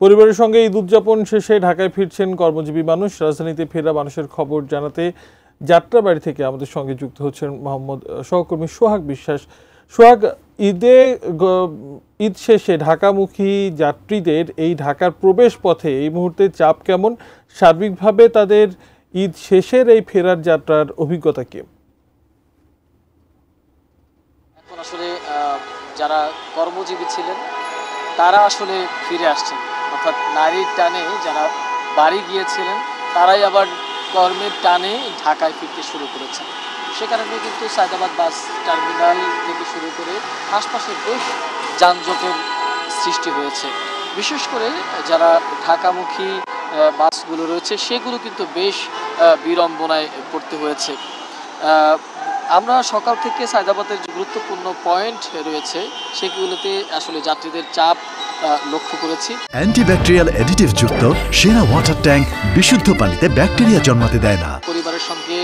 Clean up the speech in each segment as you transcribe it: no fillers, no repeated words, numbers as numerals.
পরিবারের সঙ্গে ঈদ উদযাপন শেষে ঢাকায় ফিরছেন কর্মজীবী মানুষ। রাজধানীতে ফেরা মানুষের খবর জানাতে যাত্রাবাড়ি থেকে আমাদের সঙ্গে যুক্ত হচ্ছেন সহকর্মী সোহাগ বিশ্বাস। সোহাগ, ঈদ শেষে ঢাকামুখী যাত্রীদের এই ঢাকার প্রবেশ পথে এই মুহূর্তে চাপ কেমন? সার্বিকভাবে তাদের ঈদ শেষের এই ফেরার যাত্রার অভিজ্ঞতা কি? এখন আসলে যারা কর্মজীবী ছিলেন তারা আসলে ফিরে আসছেন, অর্থাৎ নারীর টানে যারা বাড়ি গিয়েছিলেন তারাই আবার কর্মের টানে ঢাকায় ফিরতে শুরু করেছেন। সে কারণে কিন্তু সায়দাবাদ বাস টার্মিনাল থেকে শুরু করে আশপাশে বেশ যানজটের সৃষ্টি হয়েছে। বিশেষ করে যারা ঢাকামুখী বাসগুলো রয়েছে সেগুলো কিন্তু বেশ বিড়ম্বনায় পড়তে হয়েছে। আমরা সকাল থেকে সায়দাবাদের যে গুরুত্বপূর্ণ পয়েন্ট রয়েছে সেগুলোতে আসলে যাত্রীদের চাপ লক্ষ্য করেছি। অ্যান্টিব্যাকটেরিয়াল অ্যাডিটিভ যুক্ত সেরা ওয়াটার ট্যাঙ্ক বিশুদ্ধ পানিতে ব্যাকটেরিয়া জন্মাতে দেয় না। পরিবারের সঙ্গে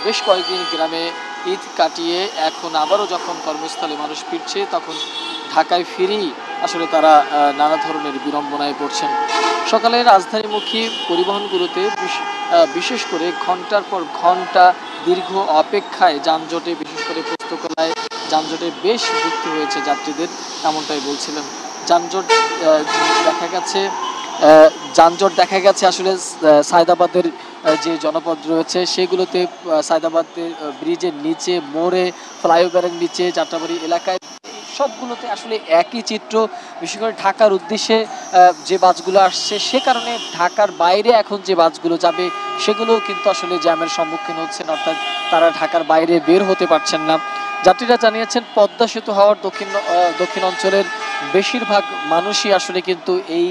বেশ কয়েকদিন গ্রামে ঈদ কাটিয়ে এখন আবারও যখন কর্মস্থলে মানুষ ফিরছে তখন ঢাকায় ফিরেই আসলে তারা নানা ধরনের বিড়ম্বনায় পড়ছেন। সকালে রাজধানীমুখী পরিবহনগুলোতে বিশেষ করে ঘন্টার পর ঘন্টা দীর্ঘ অপেক্ষায় যানজটে, বিশেষ করে পোস্তকলায় যানজটে বেশ ভুগতে হয়েছে যাত্রীদের, এমনটাই বলছিলেন। যানজট দেখা গেছে আসলে সায়দাবাদের যে জনপদ রয়েছে সেগুলোতে সায়দাবাদের ব্রিজের নিচে, মোড়ে, ফ্লাইওভারের নিচে, যাত্রাবাড়ি এলাকায় সবগুলোতে আসলে একই চিত্র। বিশেষ করে ঢাকার উদ্দেশ্যে যে বাসগুলো আসছে সে কারণে ঢাকার বাইরে এখন যে বাসগুলো যাবে সেগুলো কিন্তু আসলে জ্যামের সম্মুখীন হচ্ছেন, অর্থাৎ তারা ঢাকার বাইরে বের হতে পারছেন না। যাত্রীরা জানিয়েছেন পদ্মা সেতু হওয়ার দক্ষিণ অঞ্চলের বেশিরভাগ মানুষই আসলে কিন্তু এই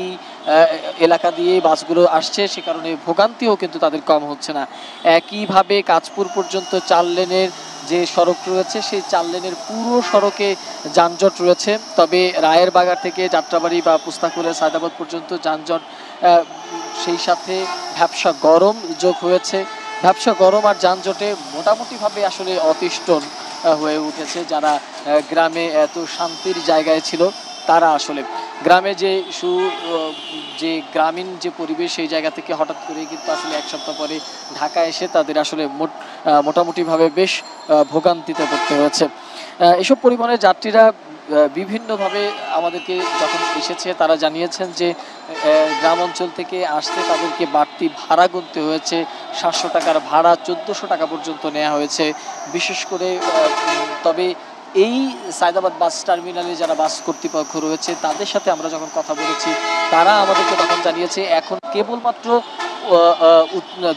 এলাকা দিয়ে বাসগুলো আসছে, সে কারণে ভোগান্তিও কিন্তু তাদের কম হচ্ছে না। একইভাবে কাঁচপুর পর্যন্ত 4 লেনের যে সড়ক রয়েছে সেই 4 লেনের পুরো সড়কে যানজট রয়েছে। তবে রায়ের বাগার থেকে যাত্রাবাড়ি বা পুস্তাকুলে সায়দাবাদ পর্যন্ত যানজট, সেই সাথে ভ্যাপসা গরম যোগ হয়েছে। ভ্যাপসা গরম আর যানজটে মোটামুটিভাবে আসলে অতিষ্ঠ হয়ে উঠেছে যারা গ্রামে এত শান্তির জায়গায় ছিল তারা। আসলে গ্রামে যে গ্রামীণ যে পরিবেশ সেই জায়গা থেকে হঠাৎ করে কিন্তু আসলে এক সপ্তাহ পরে ঢাকা এসে তাদের আসলে মোটামুটিভাবে বেশ ভোগান্তিতে পড়তে হয়েছে। এসব পরিবহনের যাত্রীরা বিভিন্নভাবে আমাদেরকে যখন এসেছে তারা জানিয়েছেন যে গ্রাম অঞ্চল থেকে আসতে তাদেরকে বাড়তি ভাড়া গুনতে হয়েছে। 700 টাকার ভাড়া 1400 টাকা পর্যন্ত নেওয়া হয়েছে। বিশেষ করে তবে এই সায়দাবাদ বাস টার্মিনালে যারা বাস কর্তৃপক্ষ রয়েছে তাদের সাথে আমরা যখন কথা বলেছি তারা আমাদেরকে তখন জানিয়েছে এখন কেবলমাত্র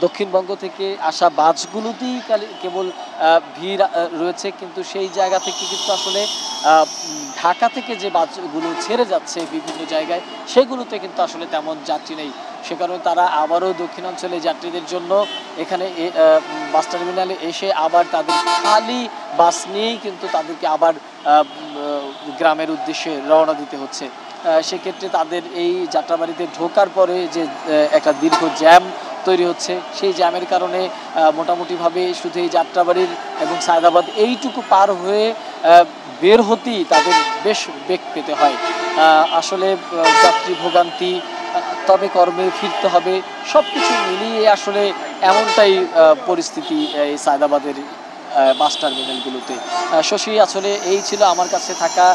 দক্ষিণবঙ্গ থেকে আসা বাসগুলোতেই কেবল ভিড় রয়েছে, কিন্তু সেই জায়গা থেকে কিন্তু আসলে ঢাকা থেকে যে বাসগুলো ছেড়ে যাচ্ছে বিভিন্ন জায়গায় সেগুলোতে কিন্তু আসলে তেমন যাত্রী নেই। সে কারণে তারা আবারও দক্ষিণাঞ্চলে যাত্রীদের জন্য এখানে বাস টার্মিনালে এসে আবার তাদের খালি বাস নিয়েই কিন্তু তাদেরকে আবার গ্রামের উদ্দেশ্যে রওনা দিতে হচ্ছে। সেক্ষেত্রে তাদের এই যাত্রাবাড়িতে ঢোকার পরে যে একটা দীর্ঘ জ্যাম তৈরি হচ্ছে, সেই জ্যামের কারণে মোটামুটিভাবে শুধু এই যাত্রাবাড়ির এবং সায়দাবাদ এইটুকু পার হয়ে বের হতেই তাদের বেশ বেগ পেতে হয়। আসলে যাত্রী ভোগান্তি, তবে কর্মে ফিরতে হবে, সব কিছু মিলিয়ে আসলে এমনটাই পরিস্থিতি এই সায়দাবাদের বাস টার্মিনালগুলোতে। শশী, আসলে এই ছিল আমার কাছে থাকা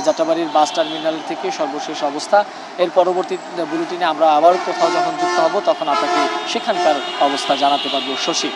যাত্রাবাড়ির বাস টার্মিনাল থেকে সর্বশেষ অবস্থা। এর পরবর্তী বুলেটিনে আমরা আবার কোথাও যখন যুক্ত হব তখন আপনাকে সেখানকার অবস্থা জানাতে পারবো। শশী।